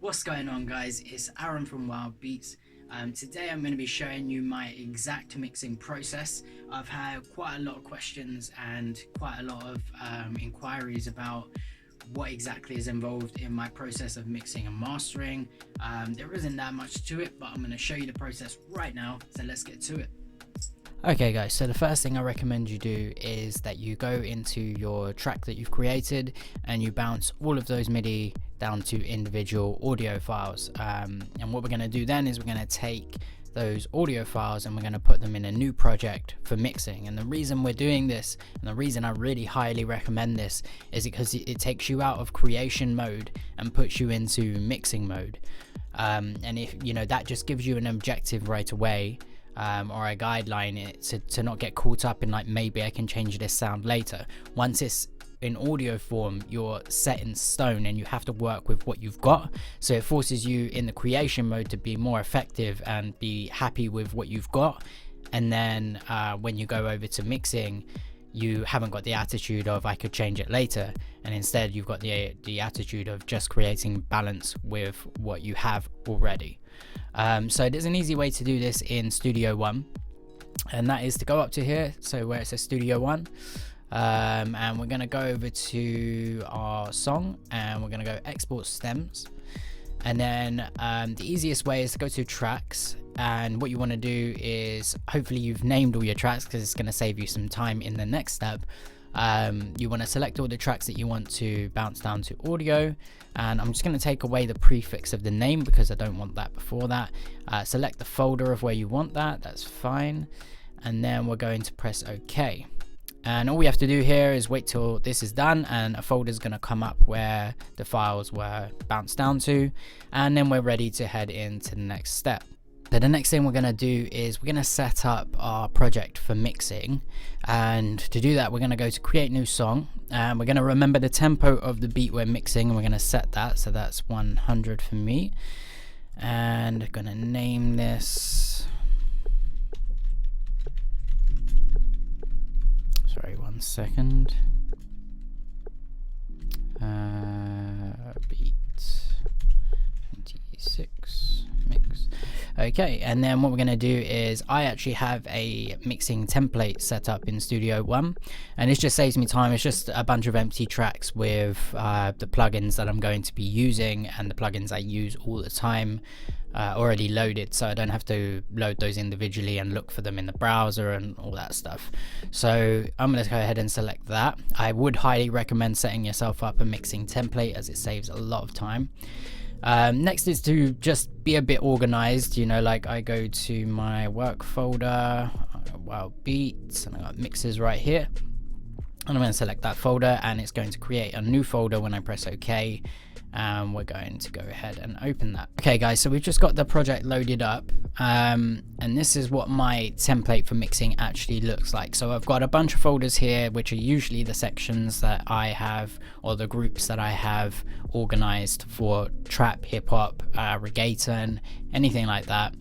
What's going on, guys? It's Aaron from WyldeBeats. Today I'm going to be showing you my exact mixing process. I've had quite a lot of questions and quite a lot of inquiries about what exactly is involved in my process of mixing and mastering. There isn't that much to it, but I'm going to show you the process right now, so let's get to it. Okay guys, so the first thing I recommend you do is that you go into your track that you've created and you bounce all of those MIDI down to individual audio files. And what we're going to do then is we're going to take those audio files and we're going to put them in a new project for mixing. And the reason we're doing this, and the reason I really highly recommend this, is because it takes you out of creation mode and puts you into mixing mode. And if you know, that just gives you an objective right away. Or a guideline to not get caught up in like, maybe I can change this sound later. Once it's in audio form, you're set in stone and you have to work with what you've got. So it forces you in the creation mode to be more effective and be happy with what you've got. And then when you go over to mixing, you haven't got the attitude of I could change it later, and instead you've got the attitude of just creating balance with what you have already. So there's an easy way to do this in Studio One, and that is to go up to here, so where it says Studio One, and we're going to go over to our song and we're going to go export stems. And then the easiest way is to go to tracks, and what you want to do is, hopefully you've named all your tracks because it's going to save you some time in the next step. You want to select all the tracks that you want to bounce down to audio, and I'm just going to take away the prefix of the name because I don't want that before that. Select the folder of where you want that, that's fine, and then we're going to press OK. And all we have to do here is wait till this is done and a folder is going to come up where the files were bounced down to, and then we're ready to head into the next step. So the next thing we're going to do is we're going to set up our project for mixing, and to do that we're going to go to create new song, and we're going to remember the tempo of the beat we're mixing, and we're going to set that, so that's 100 for me, and I'm going to name this, sorry, 1 second, beat 26 mix. Okay, and then what we're going to do is I actually have a mixing template set up in Studio One, and it just saves me time. It's just a bunch of empty tracks with the plugins that I'm going to be using, and the plugins I use all the time already loaded, so I don't have to load those individually and look for them in the browser and all that stuff. So I'm going to go ahead and select that. I would highly recommend setting yourself up a mixing template as it saves a lot of time. Next is to just be a bit organized, you know, like I go to my work folder, WyldeBeats, and I got mixes right here, and I'm going to select that folder, and it's going to create a new folder when I press OK, and we're going to go ahead and open that. Okay guys, so we've just got the project loaded up, and this is what my template for mixing actually looks like. So I've got a bunch of folders here which are usually the sections that I have, or the groups that I have organized for trap, hip-hop, reggaeton, anything like that.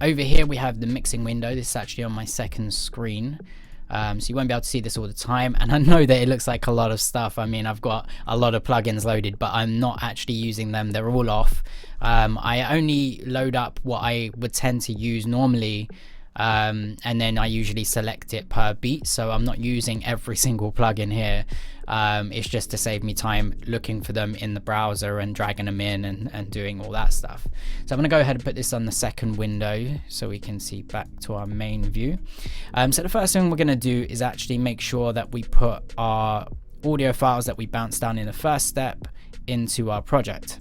Over here we have the mixing window. This is actually on my second screen. So you won't be able to see this all the time, and I know that it looks like a lot of stuff. I mean, I've got a lot of plugins loaded, but I'm not actually using them. They're all off. I only load up what I would tend to use normally, and then I usually select it per beat, so I'm not using every single plugin here. It's just to save me time looking for them in the browser and dragging them in and doing all that stuff. So I'm going to go ahead and put this on the second window so we can see back to our main view. So the first thing we're going to do is actually make sure that we put our audio files that we bounced down in the first step into our project.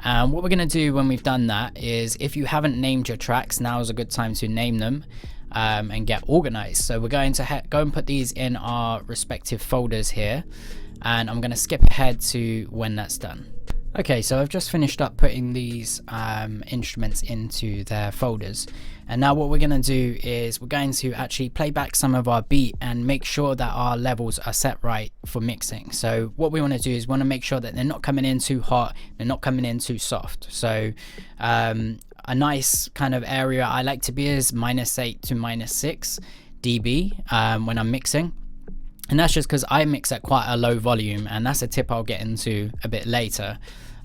What we're going to do when we've done that is, if you haven't named your tracks, now is a good time to name them and get organized. So we're going to go and put these in our respective folders here, and I'm going to skip ahead to when that's done. Okay, so I've just finished up putting these instruments into their folders, and now what we're going to do is we're going to actually play back some of our beat and make sure that our levels are set right for mixing. So what we want to do is we want to make sure that they're not coming in too hot, they're not coming in too soft. So a nice kind of area I like to be is -8 to -6 dB when I'm mixing. And that's just because I mix at quite a low volume, and that's a tip I'll get into a bit later.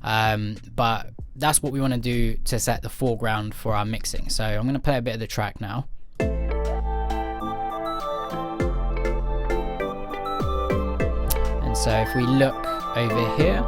but that's what we want to do to set the foreground for our mixing. So I'm going to play a bit of the track now. And so if we look over here,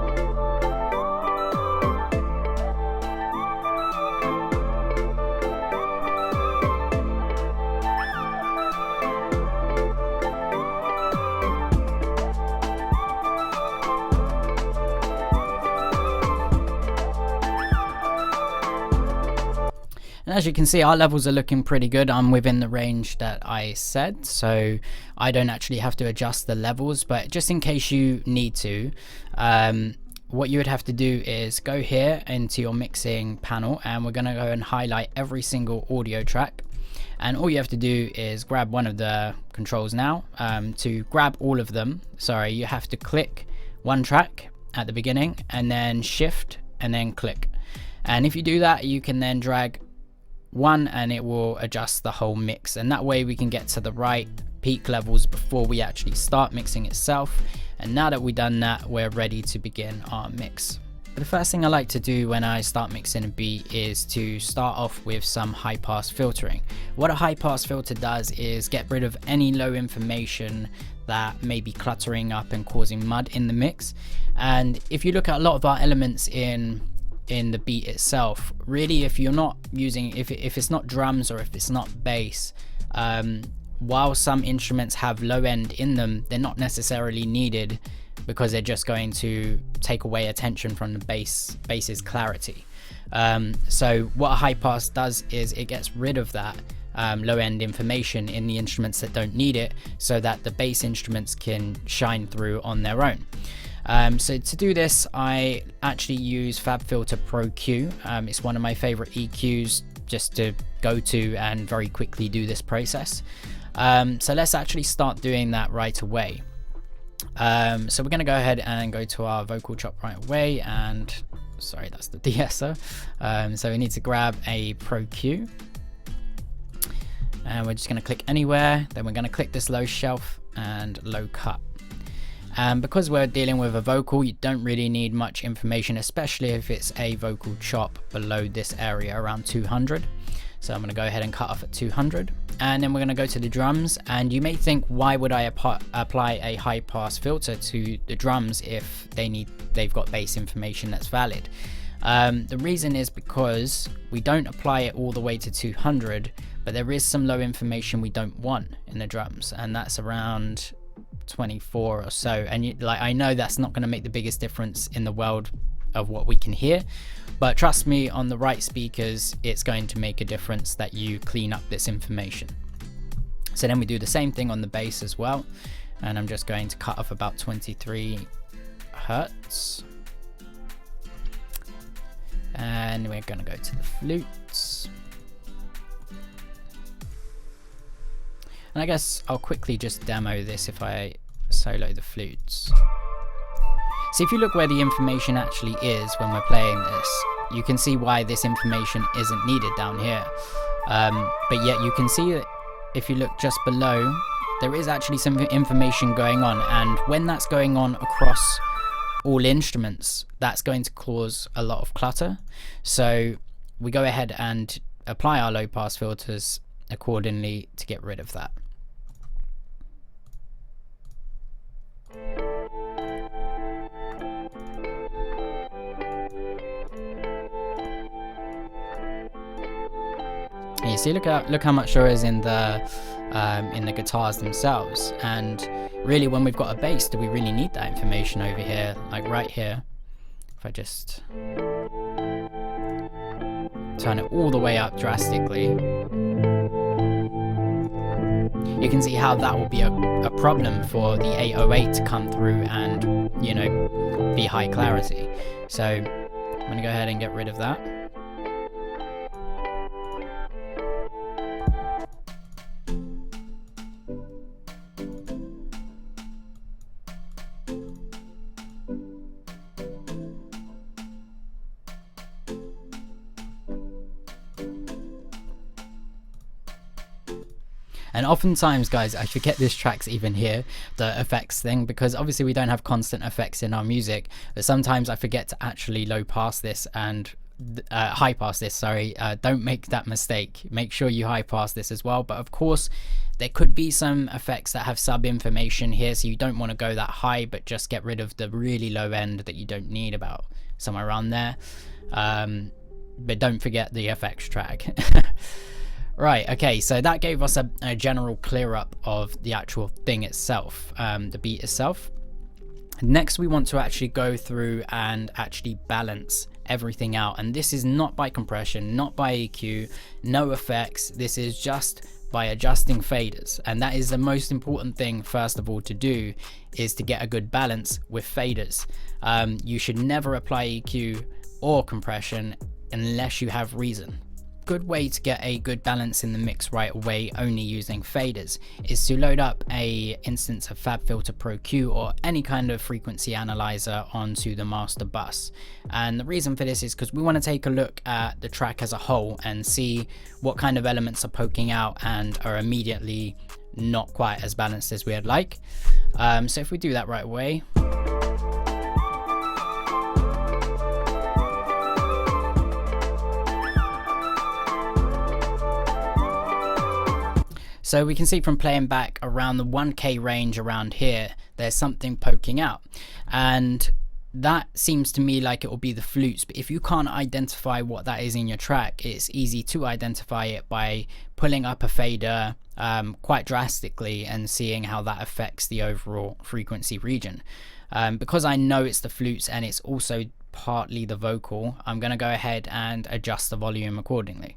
and as you can see, our levels are looking pretty good. I'm within the range that I said, so I don't actually have to adjust the levels, but just in case you need to, what you would have to do is go here into your mixing panel, and we're going to go and highlight every single audio track. And all you have to do is grab one of the controls now. To grab all of them, sorry, you have to click one track at the beginning and then shift and then click. And if you do that, you can then drag one and it will adjust the whole mix, and that way we can get to the right peak levels before we actually start mixing itself. And now that we've done that, we're ready to begin our mix. The first thing I like to do when I start mixing a beat is to start off with some high pass filtering. What a high pass filter does is get rid of any low information that may be cluttering up and causing mud in the mix. And if you look at a lot of our elements in the beat itself, really, if you're not using, if it's not drums or if it's not bass, while some instruments have low end in them, they're not necessarily needed, because they're just going to take away attention from the bass's clarity. So what a high pass does is it gets rid of that low end information in the instruments that don't need it, so that the bass instruments can shine through on their own. So to do this, I actually use FabFilter Pro Q. It's one of my favorite EQs just to go to and very quickly do this process. So let's actually start doing that right away. So we're going to go ahead and go to our vocal chop right away, and sorry, that's the de-esser. So we need to grab a Pro Q, and we're just going to click anywhere. Then we're going to click this low shelf and low cut. And because we're dealing with a vocal, you don't really need much information, especially if it's a vocal chop below this area around 200. So I'm going to go ahead and cut off at 200, and then we're going to go to the drums. And you may think, why would I apply a high pass filter to the drums if they've got bass information that's valid? The reason is because we don't apply it all the way to 200, but there is some low information we don't want in the drums, and that's around 24 or so. And I know that's not going to make the biggest difference in the world of what we can hear, but trust me, on the right speakers, it's going to make a difference that you clean up this information. So then we do the same thing on the bass as well, and I'm just going to cut off about 23 hertz, and we're going to go to the flutes. And I guess I'll quickly just demo this if I solo the flutes. So if you look where the information actually is when we're playing this, you can see why this information isn't needed down here. But yet you can see that if you look just below, there is actually some information going on. And when that's going on across all instruments, that's going to cause a lot of clutter. So we go ahead and apply our low pass filters accordingly to get rid of that. And you see, look how much there is in the guitars themselves. And really, when we've got a bass, do we really need that information over here? Like right here, if I just turn it all the way up drastically, you can see how that will be a problem for the 808 to come through and, you know, be high clarity. So I'm going to go ahead and get rid of that. And oftentimes, guys, I forget this track's even here, the effects thing, because obviously we don't have constant effects in our music, but sometimes I forget to actually low pass this and high pass this, sorry. Don't make that mistake. Make sure you high pass this as well. But of course, there could be some effects that have sub information here, so you don't want to go that high, but just get rid of the really low end that you don't need, about somewhere around there. But don't forget the FX track. Right, okay, so that gave us a general clear up of the actual thing itself, the beat itself. Next, we want to actually go through and actually balance everything out, and this is not by compression, not by EQ, no effects. This is just by adjusting faders, and that is the most important thing first of all to do, is to get a good balance with faders. You should never apply EQ or compression unless you have reason. Good way to get a good balance in the mix right away, only using faders, is to load up a instance of FabFilter Pro Q or any kind of frequency analyzer onto the master bus. And the reason for this is because we want to take a look at the track as a whole and see what kind of elements are poking out and are immediately not quite as balanced as we'd like. So if we do that right away, so we can see from playing back around the 1K range around here, there's something poking out. And that seems to me like it will be the flutes. But if you can't identify what that is in your track, it's easy to identify it by pulling up a fader quite drastically and seeing how that affects the overall frequency region. Because I know it's the flutes and it's also partly the vocal, I'm going to go ahead and adjust the volume accordingly.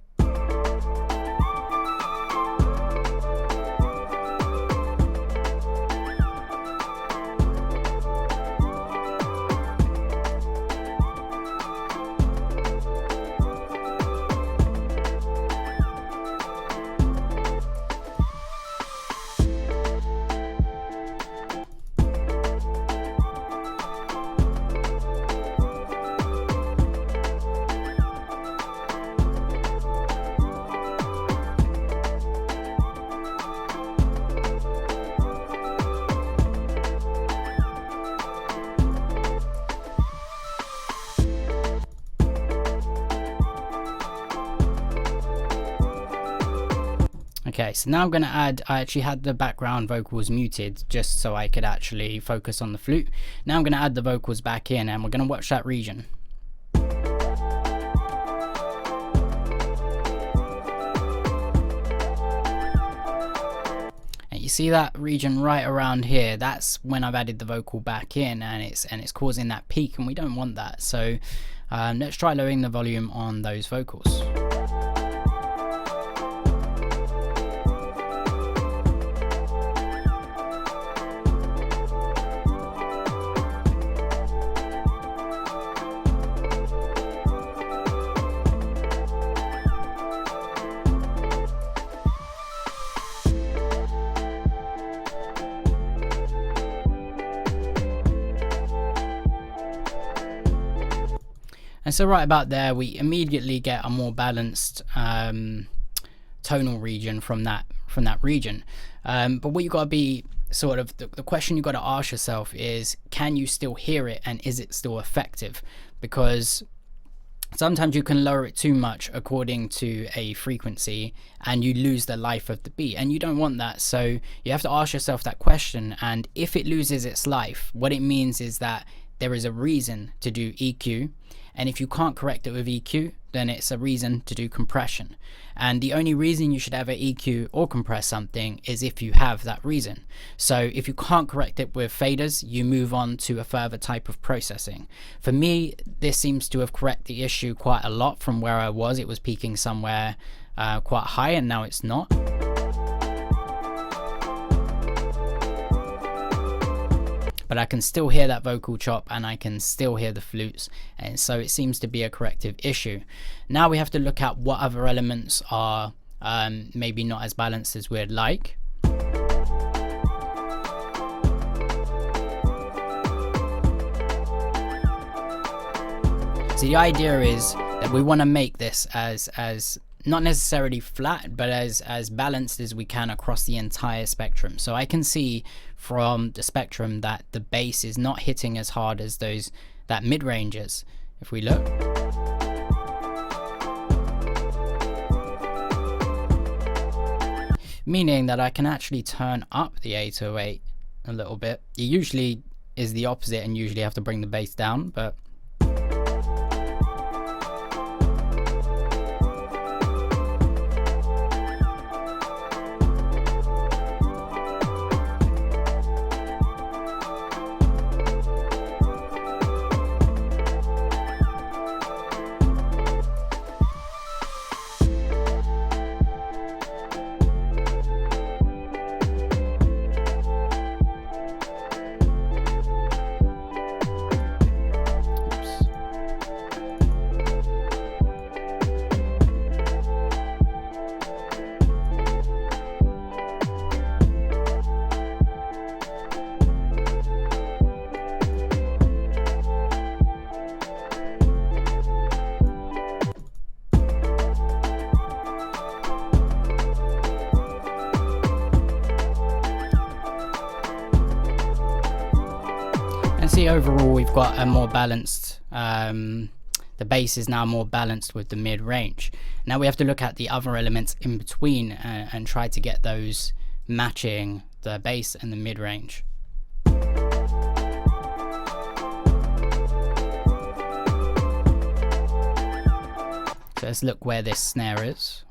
Okay, so now I'm going to add, I actually had the background vocals muted just so I could actually focus on the flute. Now I'm going to add the vocals back in and we're going to watch that region. And you see that region right around here, that's when I've added the vocal back in, and it's causing that peak, and we don't want that. So let's try lowering the volume on those vocals. And so right about there, we immediately get a more balanced tonal region from that region. But what you got to be sort of, the question you got to ask yourself is, can you still hear it and is it still effective? Because sometimes you can lower it too much according to a frequency and you lose the life of the beat, and you don't want that. So you have to ask yourself that question, and if it loses its life, what it means is that there is a reason to do EQ, and if you can't correct it with EQ, then it's a reason to do compression. And the only reason you should ever EQ or compress something is if you have that reason. So if you can't correct it with faders, you move on to a further type of processing. For me, this seems to have corrected the issue quite a lot from where I was. It was peaking somewhere quite high, and now it's not. But I can still hear that vocal chop and I can still hear the flutes, and so it seems to be a corrective issue. Now we have to look at what other elements are maybe not as balanced as we'd like. So the idea is that we want to make this as not necessarily flat, but as balanced as we can across the entire spectrum. So I can see from the spectrum that the bass is not hitting as hard as that mid-range is. If we look, meaning that I can actually turn up the 808 a little bit. It usually is the opposite and usually have to bring the bass down, but see overall we've got a more balanced, the bass is now more balanced with the mid-range. Now we have to look at the other elements in between and try to get those matching the bass and the mid-range. So let's look where this snare is.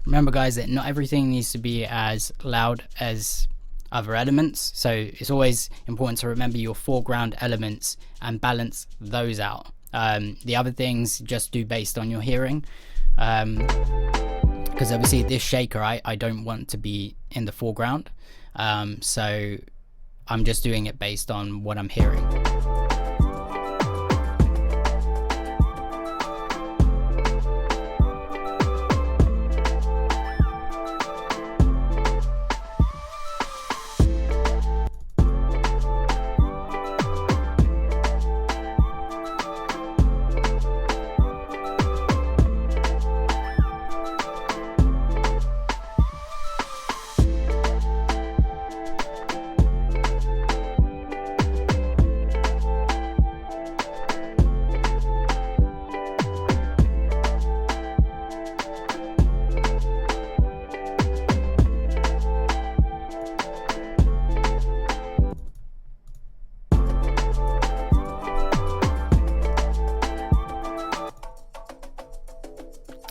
Remember guys that not everything needs to be as loud as other elements, so it's always important to remember your foreground elements and balance those out. The other things just do based on your hearing, because obviously this shaker I don't want to be in the foreground, so I'm just doing it based on what I'm hearing.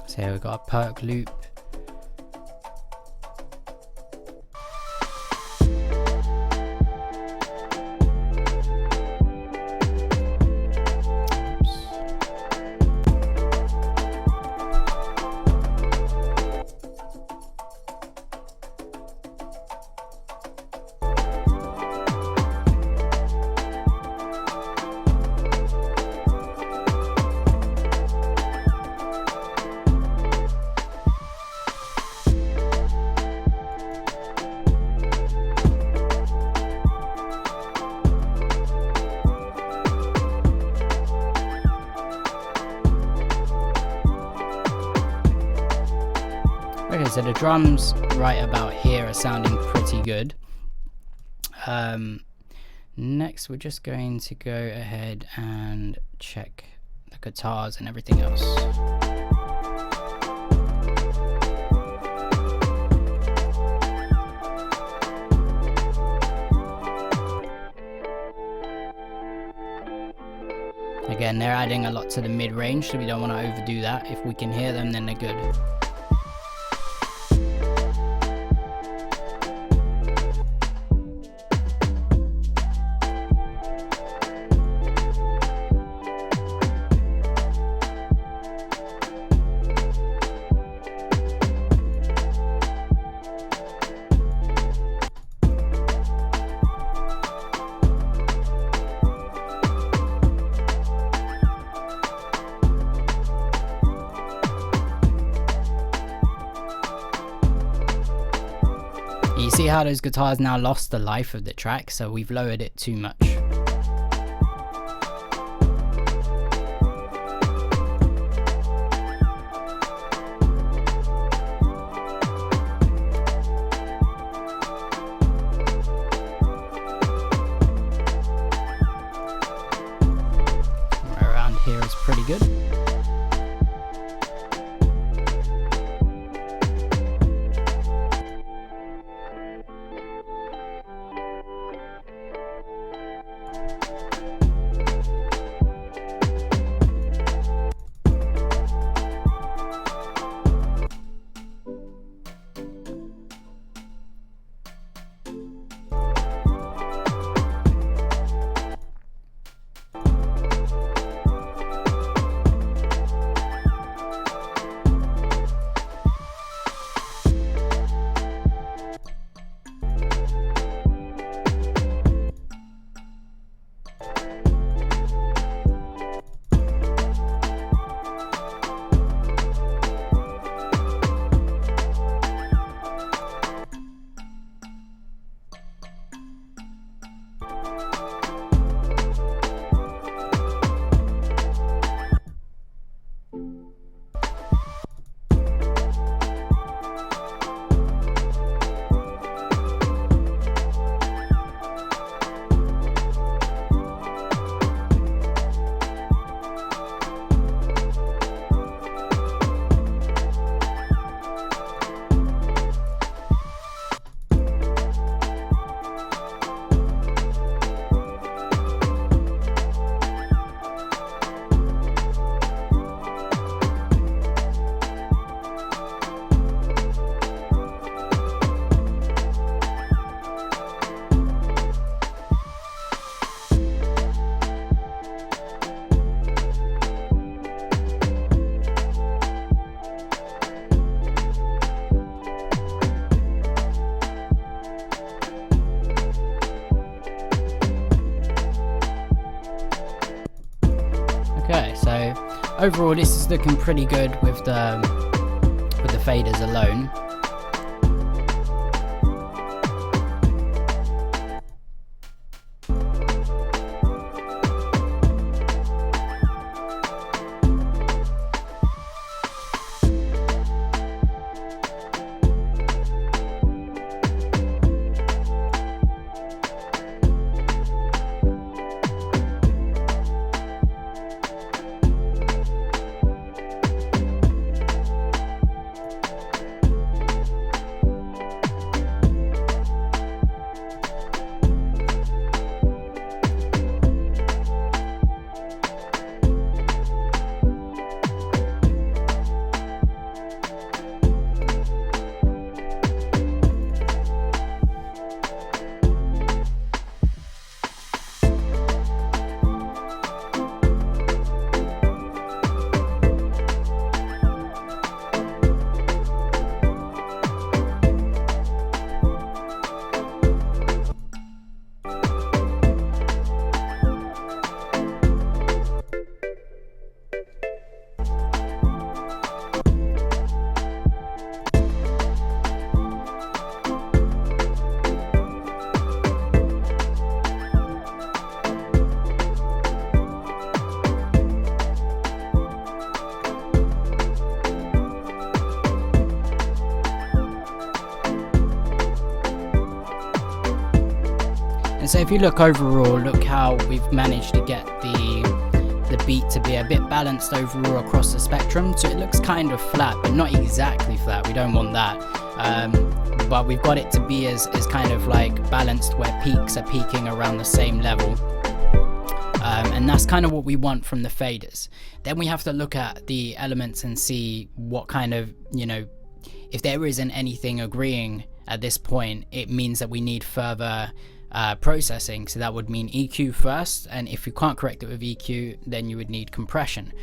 So here we've got a perk loop. Okay, so the drums right about here are sounding pretty good. Next, we're just going to go ahead and check the guitars and everything else. Again, they're adding a lot to the mid-range, so we don't want to overdo that. If we can hear them, then they're good. You see how those guitars now lost the life of the track, so we've lowered it too much. Right around here is pretty good. Okay, so overall this is looking pretty good with the faders alone. And so if you look overall, look how we've managed to get the beat to be a bit balanced overall across the spectrum. So it looks kind of flat, but not exactly flat. We don't want that. But we've got it to be as kind of like balanced, where peaks are peaking around the same level. And that's kind of what we want from the faders. Then we have to look at the elements and see what kind of, you know, if there isn't anything agreeing at this point, it means that we need further processing. So that would mean EQ first, and if you can't correct it with EQ, then you would need compression.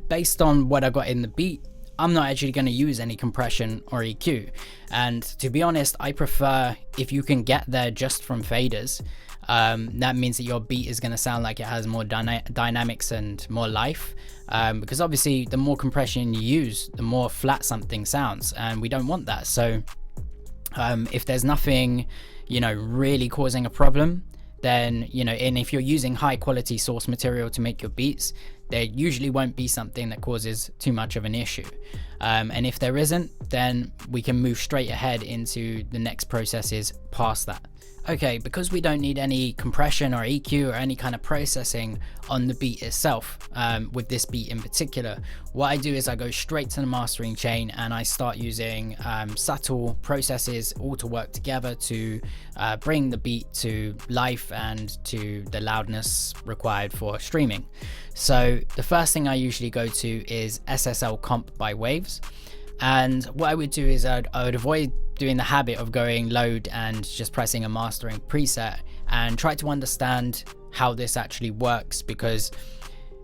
Based on what I got in the beat, I'm not actually going to use any compression or EQ, and to be honest, I prefer if you can get there just from faders. That means that your beat is going to sound like it has more dynamics and more life, because obviously the more compression you use, the more flat something sounds, and we don't want that. So if there's nothing, you know, really causing a problem, then, you know, and if you're using high quality source material to make your beats, there usually won't be something that causes too much of an issue. And if there isn't, then we can move straight ahead into the next processes past that. Okay, because we don't need any compression or EQ or any kind of processing on the beat itself, with this beat in particular, what I do is I go straight to the mastering chain and I start using subtle processes all to work together to bring the beat to life and to the loudness required for streaming. So the first thing I usually go to is SSL comp by Waves. And what I would do is I would avoid doing the habit of going load and just pressing a mastering preset, and try to understand how this actually works, because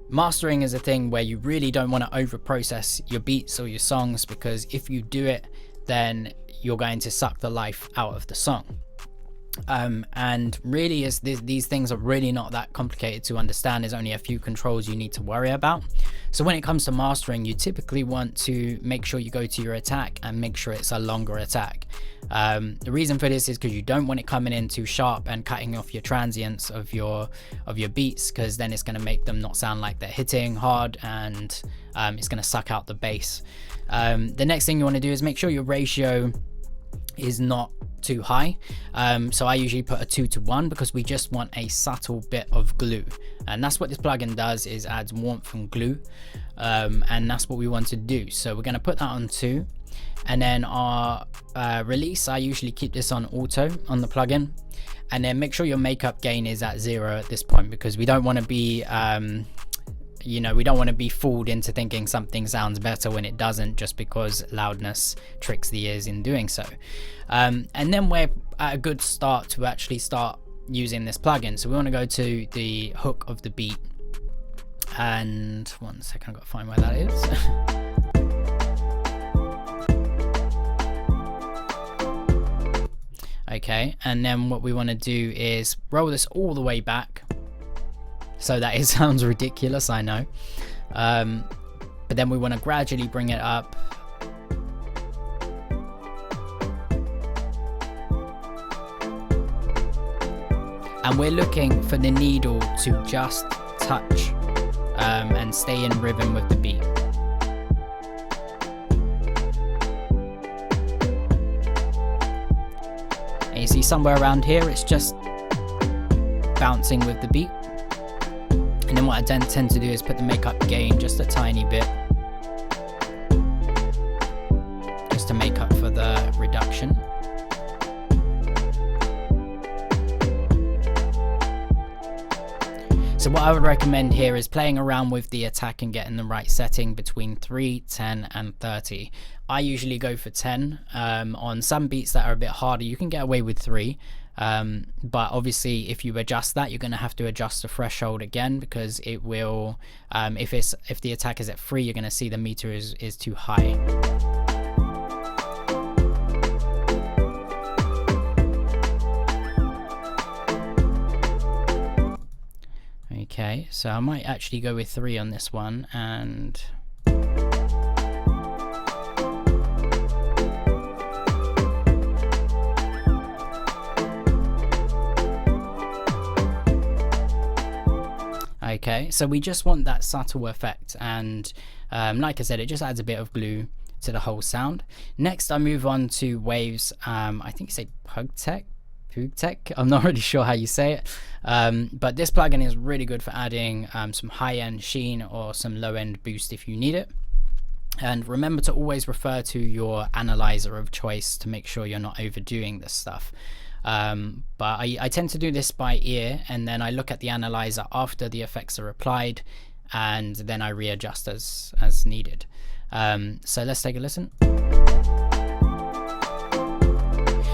mastering is a thing where you really don't want to over process your beats or your songs, because if you do it, then you're going to suck the life out of the song. And really, these things are really not that complicated to understand. There's only a few controls you need to worry about. So when it comes to mastering, you typically want to make sure you go to your attack and make sure it's a longer attack. The reason for this is because you don't want it coming in too sharp and cutting off your transients of your beats, because then it's going to make them not sound like they're hitting hard, and it's going to suck out the bass. The next thing you want to do is make sure your ratio is not too high. So I usually put a 2:1, because we just want a subtle bit of glue, and that's what this plugin does, is adds warmth and glue, and that's what we want to do. So we're going to put that on 2, and then our release, I usually keep this on auto on the plugin, and then make sure your makeup gain is at 0 at this point, because we don't want to be you know, we don't want to be fooled into thinking something sounds better when it doesn't, just because loudness tricks the ears in doing so. And then we're at a good start to actually start using this plugin. So we want to go to the hook of the beat, and 1 second, I've got to find where that is. Okay, and then what we want to do is roll this all the way back. So that it sounds ridiculous, I know, but then we want to gradually bring it up, and we're looking for the needle to just touch and stay in rhythm with the beat. And you see somewhere around here it's just bouncing with the beat. And then what I then tend to do is put the makeup gain just a tiny bit, just to make up for the reduction. So what I would recommend here is playing around with the attack and getting the right setting between 3, 10 and 30. I usually go for 10. On some beats that are a bit harder, you can get away with 3. But obviously if you adjust that, you're going to have to adjust the threshold again, because it will, if the attack is at 3, you're going to see the meter is too high. Okay, so I might actually go with 3 on this one, and okay, so we just want that subtle effect, and like I said, it just adds a bit of glue to the whole sound. Next I move on to Waves, I think it's a Pug Tech Tech. I'm not really sure how you say it, but this plugin is really good for adding some high-end sheen or some low-end boost if you need it. And remember to always refer to your analyzer of choice to make sure you're not overdoing this stuff. But I tend to do this by ear, and then I look at the analyzer after the effects are applied, and then I readjust as needed. So let's take a listen.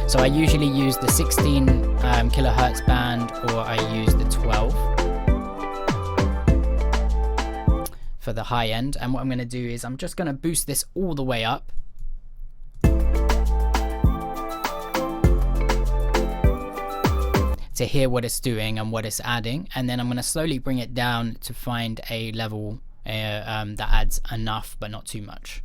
So I usually use the 16 kilohertz band, or I use the 12 for the high end. And what I'm going to do is I'm just going to boost this all the way up. To hear what it's doing and what it's adding, and then I'm going to slowly bring it down to find a level that adds enough but not too much.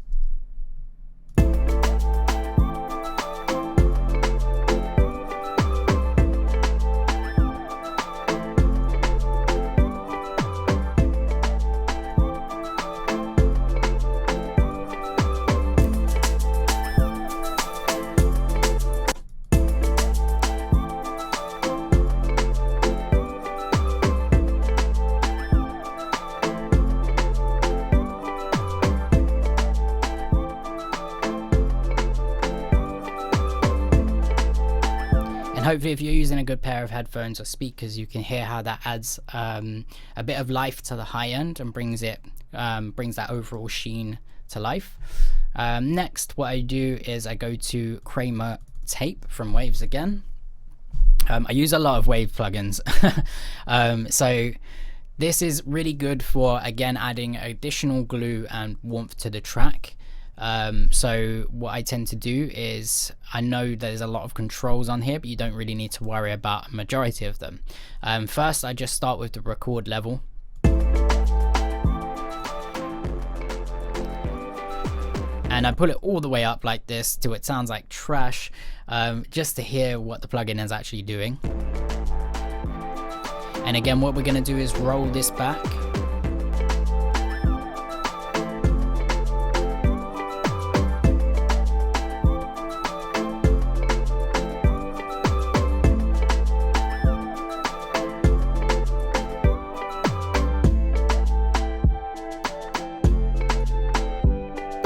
And hopefully if you're using a good pair of headphones or speakers, you can hear how that adds a bit of life to the high end and brings that overall sheen to life. Next, what I do is I go to Kramer Tape from Waves again. I use a lot of Wave plugins. So this is really good for, again, adding additional glue and warmth to the track. So what I tend to do is, I know there's a lot of controls on here, but you don't really need to worry about a majority of them. First, I just start with the record level. And I pull it all the way up like this till it sounds like trash, just to hear what the plugin is actually doing. And again, what we're going to do is roll this back.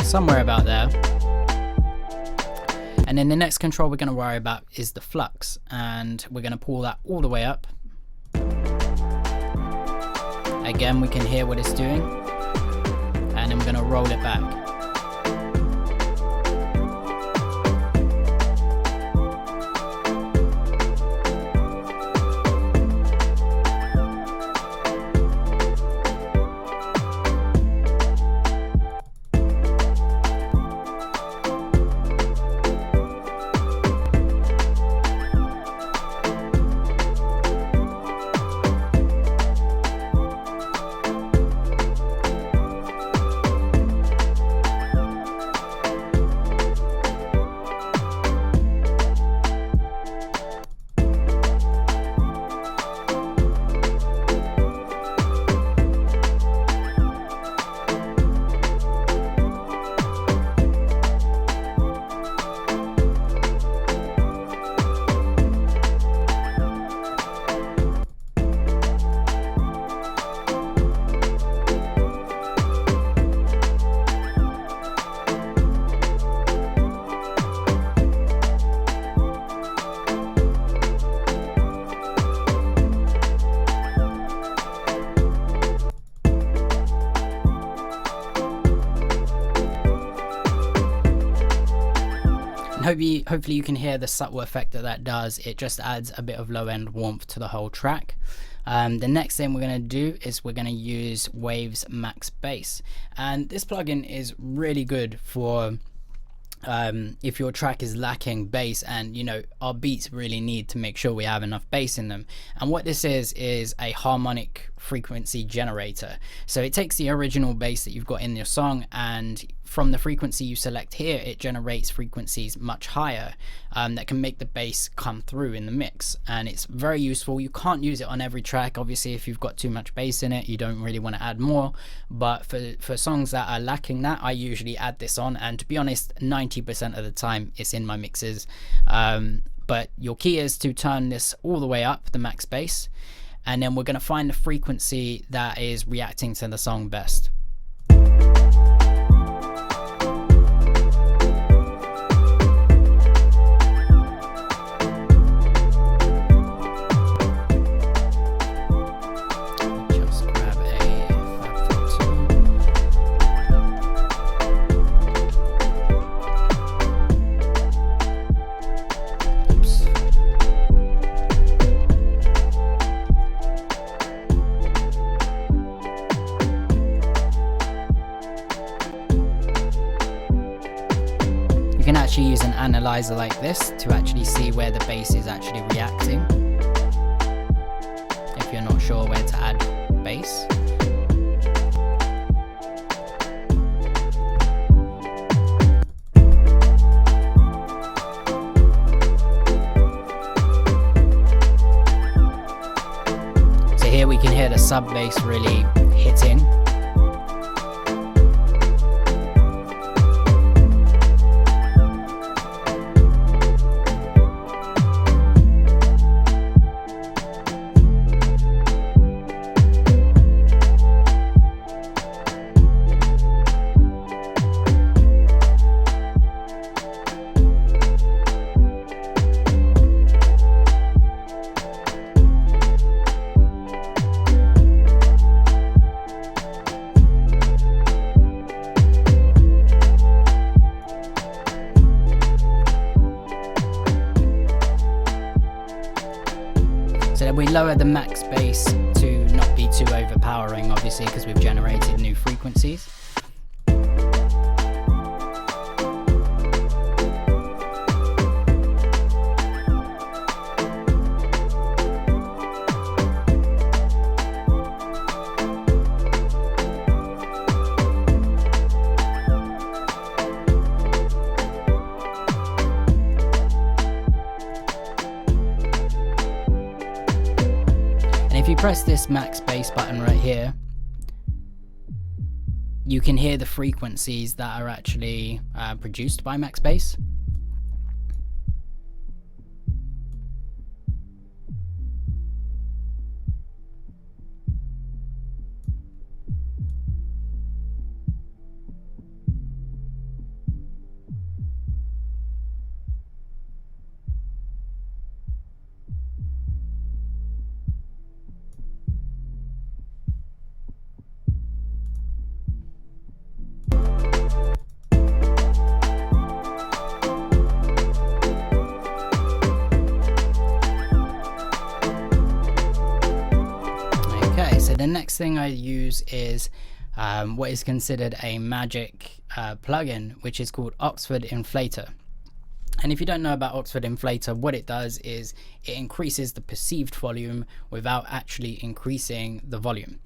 Somewhere about there. And then the next control we're going to worry about is the flux, and we're going to pull that all the way up. Again, we can hear what it's doing, and then we're going to roll it back. Hopefully you can hear the subtle effect that does. It just adds a bit of low end warmth to the whole track. The next thing we're going to do is we're going to use Waves Max Bass, and this plugin is really good for if your track is lacking bass, and you know our beats really need to make sure we have enough bass in them. And what this is a harmonic frequency generator. So it takes the original bass that you've got in your song, and from the frequency you select here, it generates frequencies much higher that can make the bass come through in the mix. And it's very useful. You can't use it on every track. Obviously, if you've got too much bass in it, you don't really want to add more. But for songs that are lacking that, I usually add this on. And to be honest, 90% of the time it's in my mixes. but your key is to turn this all the way up, the max bass, and then we're going to find the frequency that is reacting to the song best. You can actually use an analyzer like this to actually see where the bass is actually reacting, if you're not sure where to add bass. So here we can hear the sub bass really hitting. So then we lower the max bass to not be too overpowering, obviously, because we've generated new frequencies. If you press this max bass button right here, you can hear the frequencies that are actually produced by max bass. So the next thing I use is what is considered a magic plugin, which is called Oxford Inflator. And if you don't know about Oxford Inflator, what it does is it increases the perceived volume without actually increasing the volume.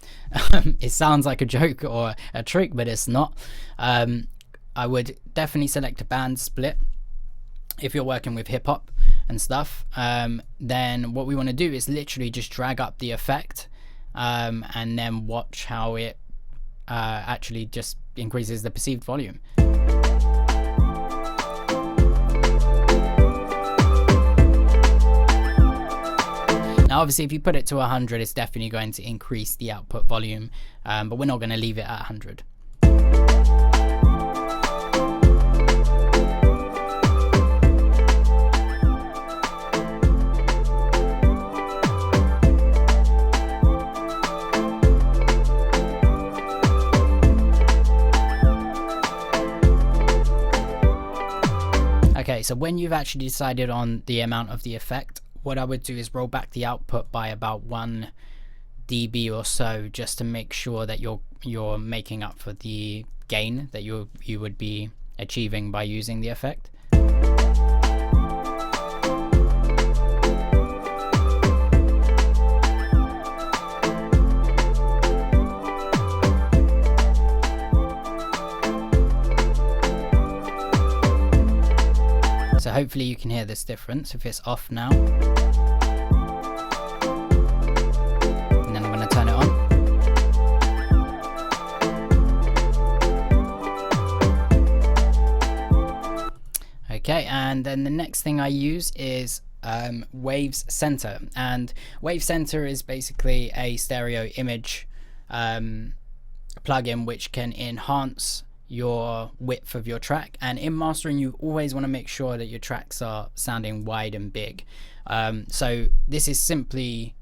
It sounds like a joke or a trick, but it's not. I would definitely select a band split if you're working with hip hop and stuff. Then what we want to do is literally just drag up the effect, and then watch how it actually just increases the perceived volume. Now obviously if you put it to 100, it's definitely going to increase the output volume, but we're not going to leave it at 100. Okay, so when you've actually decided on the amount of the effect, what I would do is roll back the output by about 1 dB or so, just to make sure that you're making up for the gain that you would be achieving by using the effect. So hopefully you can hear this difference if it's off now. And then I'm going to turn it on. Okay, and then the next thing I use is Waves Center, and Wave Center is basically a stereo image plugin which can enhance your width of your track. And in mastering, you always want to make sure that your tracks are sounding wide and big. So this is simply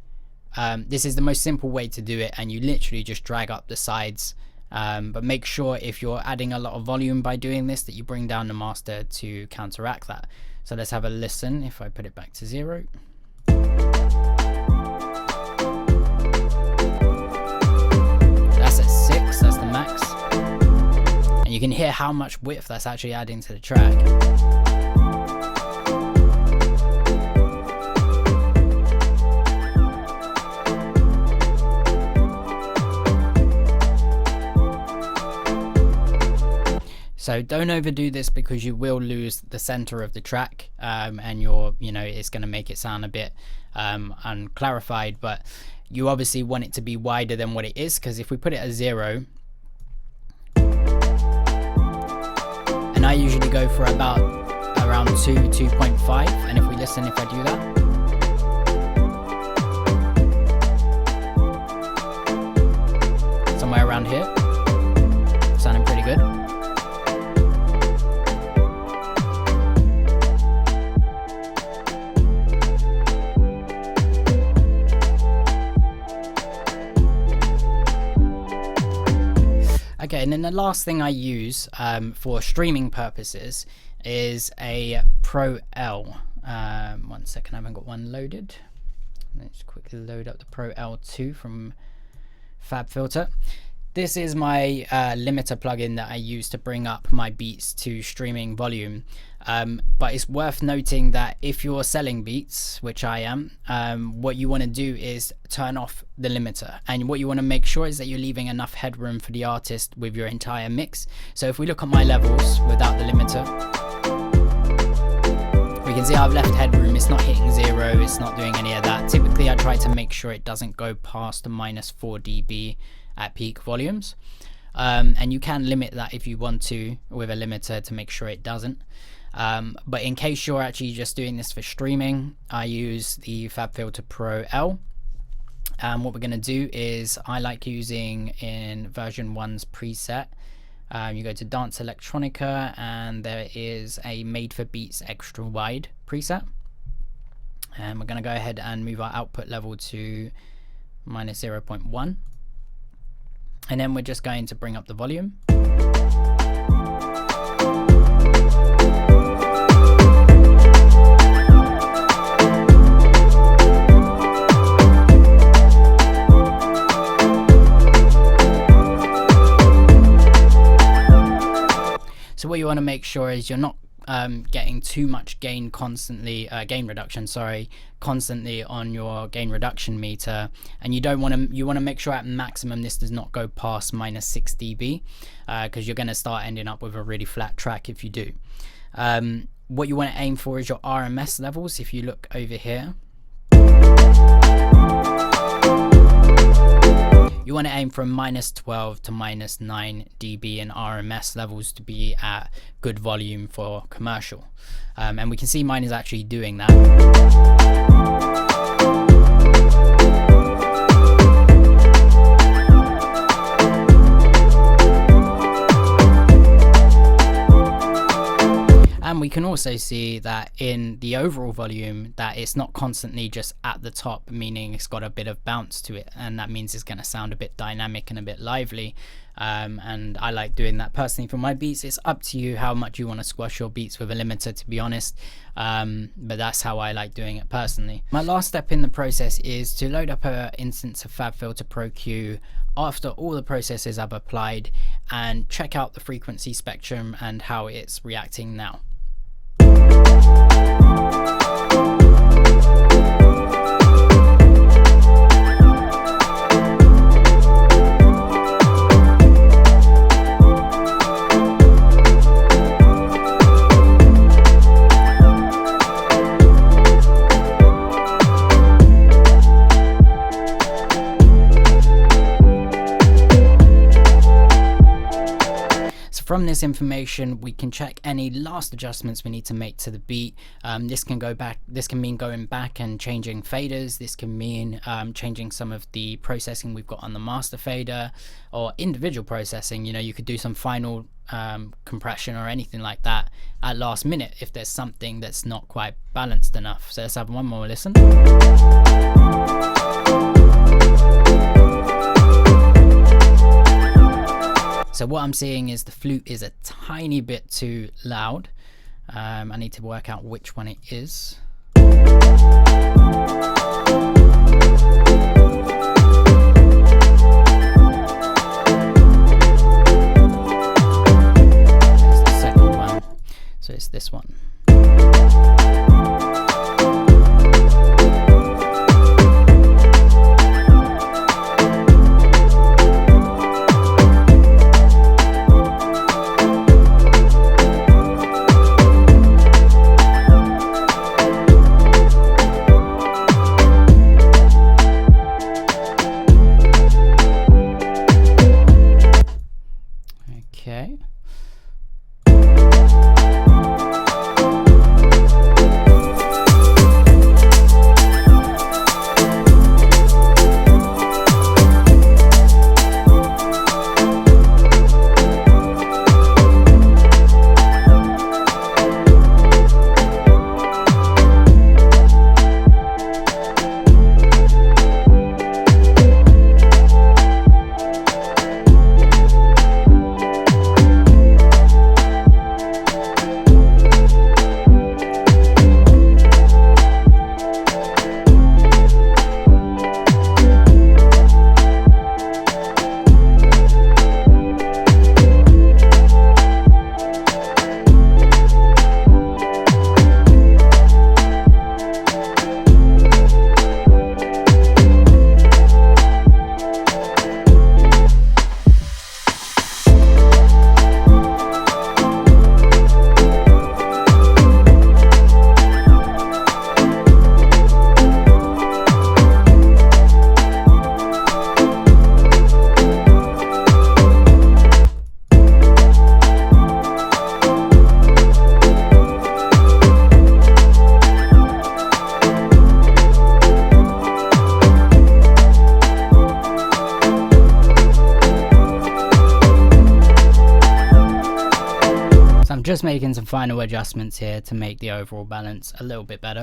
this is the most simple way to do it, and you literally just drag up the sides, but make sure if you're adding a lot of volume by doing this that you bring down the master to counteract that. So let's have a listen. If I put it back to 0, that's at 6, that's the max, and you can hear how much width that's actually adding to the track. So don't overdo this, because you will lose the center of the track, and it's going to make it sound a bit unclarified. But you obviously want it to be wider than what it is, because if we put it at 0, and I usually go for around 2.5, and if we listen, if I do that, somewhere around here, sounding pretty good. Okay, and then the last thing I use for streaming purposes is a Pro L. 1 second, I haven't got one loaded. Let's quickly load up the Pro L2 from FabFilter. This is my limiter plugin that I use to bring up my beats to streaming volume. But it's worth noting that if you're selling beats, which I am, what you want to do is turn off the limiter. And what you want to make sure is that you're leaving enough headroom for the artist with your entire mix. So if we look at my levels without the limiter, we can see I've left headroom. It's not hitting 0, it's not doing any of that. Typically I try to make sure it doesn't go past the -4 dB at peak volumes, and you can limit that if you want to with a limiter to make sure it doesn't, but in case you're actually just doing this for streaming, I use the FabFilter Pro L. What we're going to do is, I like using in version 1's preset, you go to Dance Electronica, and there is a Made for Beats extra wide preset, and we're going to go ahead and move our output level to -0.1. And then we're just going to bring up the volume. So what you want to make sure is you're not getting too much gain constantly, gain reduction, sorry, constantly on your gain reduction meter, and you don't want to. You want to make sure at maximum this does not go past -6 dB, because you're going to start ending up with a really flat track if you do. What you want to aim for is your RMS levels. If you look over here, you want to aim from -12 to -9 dB in RMS levels to be at good volume for commercial. And we can see mine is actually doing that. And we can also see that in the overall volume that it's not constantly just at the top, meaning it's got a bit of bounce to it, and that means it's going to sound a bit dynamic and a bit lively. And I like doing that personally for my beats. It's up to you how much you want to squash your beats with a limiter, to be honest, but that's how I like doing it personally. My last step in the process is to load up an instance of FabFilter Pro Q after all the processes I've applied, and check out the frequency spectrum and how it's reacting now. from this information we can check any last adjustments we need to make to the beat. This can mean going back and changing faders. This can mean changing some of the processing we've got on the master fader, or individual processing. You know, you could do some final compression or anything like that at last minute if there's something that's not quite balanced enough. So let's have one more listen. So what I'm seeing is the flute is a tiny bit too loud. I need to work out which one it is. So it's this one. Okay. Just making some final adjustments here to make the overall balance a little bit better.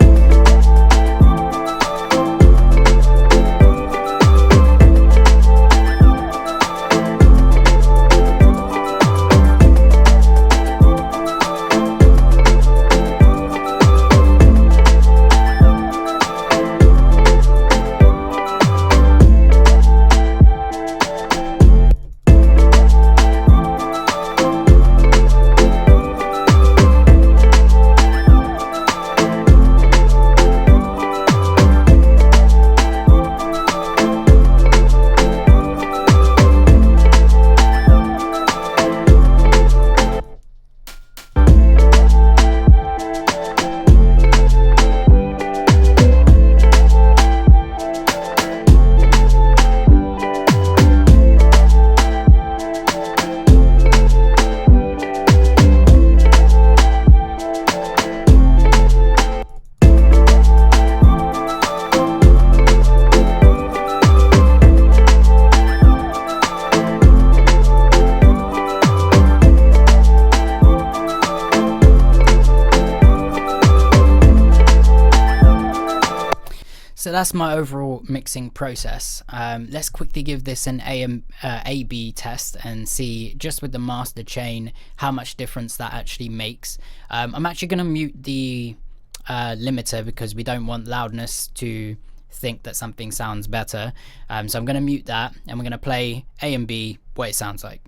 So that's my overall mixing process. Let's quickly give this an A/B test and see, just with the master chain, how much difference that actually makes. I'm actually going to mute the limiter because we don't want loudness to think that something sounds better. So I'm going to mute that, and we're going to play A and B, what it sounds like.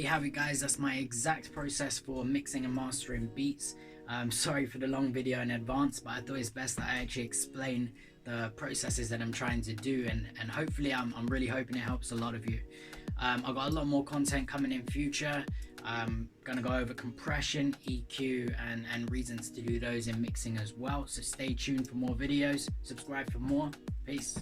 Have it, guys. That's my exact process for mixing and mastering beats. Sorry for the long video in advance, but I thought it's best that I actually explain the processes that I'm trying to do, and hopefully I'm really hoping it helps a lot of you. I've got a lot more content coming in future. I'm gonna go over compression, EQ, and reasons to do those in mixing as well. So stay tuned for more videos. Subscribe for more. Peace.